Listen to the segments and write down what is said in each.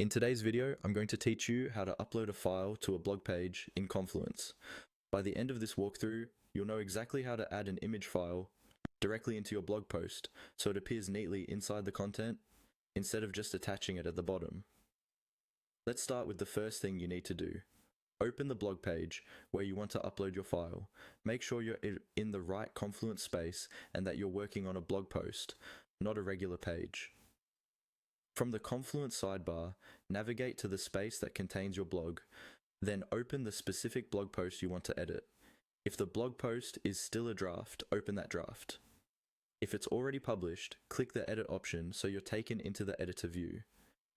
In today's video, I'm going to teach you how to upload a file to a blog page in Confluence. By the end of this walkthrough, you'll know exactly how to add an image file directly into your blog post so it appears neatly inside the content instead of just attaching it at the bottom. Let's start with the first thing you need to do. Open the blog page where you want to upload your file. Make sure you're in the right Confluence space and that you're working on a blog post, not a regular page. From the Confluence sidebar, navigate to the space that contains your blog, then open the specific blog post you want to edit. If the blog post is still a draft, open that draft. If it's already published, click the edit option so you're taken into the editor view.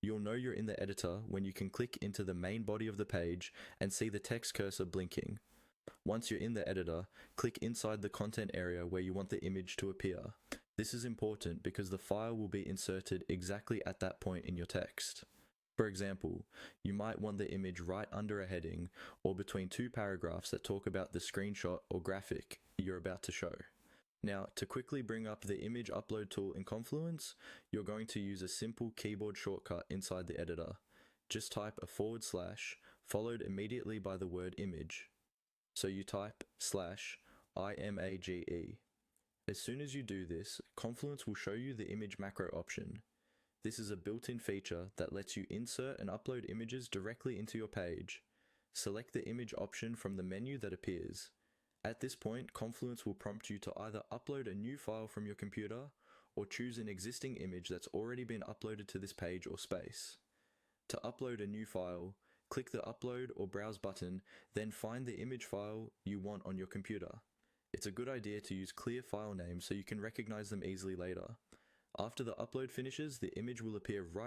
You'll know you're in the editor when you can click into the main body of the page and see the text cursor blinking. Once you're in the editor, click inside the content area where you want the image to appear. This is important because the file will be inserted exactly at that point in your text. For example, you might want the image right under a heading or between two paragraphs that talk about the screenshot or graphic you're about to show. Now, to quickly bring up the image upload tool in Confluence, you're going to use a simple keyboard shortcut inside the editor. Just type a / followed immediately by the word image. So you type /image. As soon as you do this, Confluence will show you the image macro option. This is a built-in feature that lets you insert and upload images directly into your page. Select the image option from the menu that appears. At this point, Confluence will prompt you to either upload a new file from your computer or choose an existing image that's already been uploaded to this page or space. To upload a new file, click the Upload or Browse button, then find the image file you want on your computer. It's a good idea to use clear file names so you can recognize them easily later. After the upload finishes, the image will appear right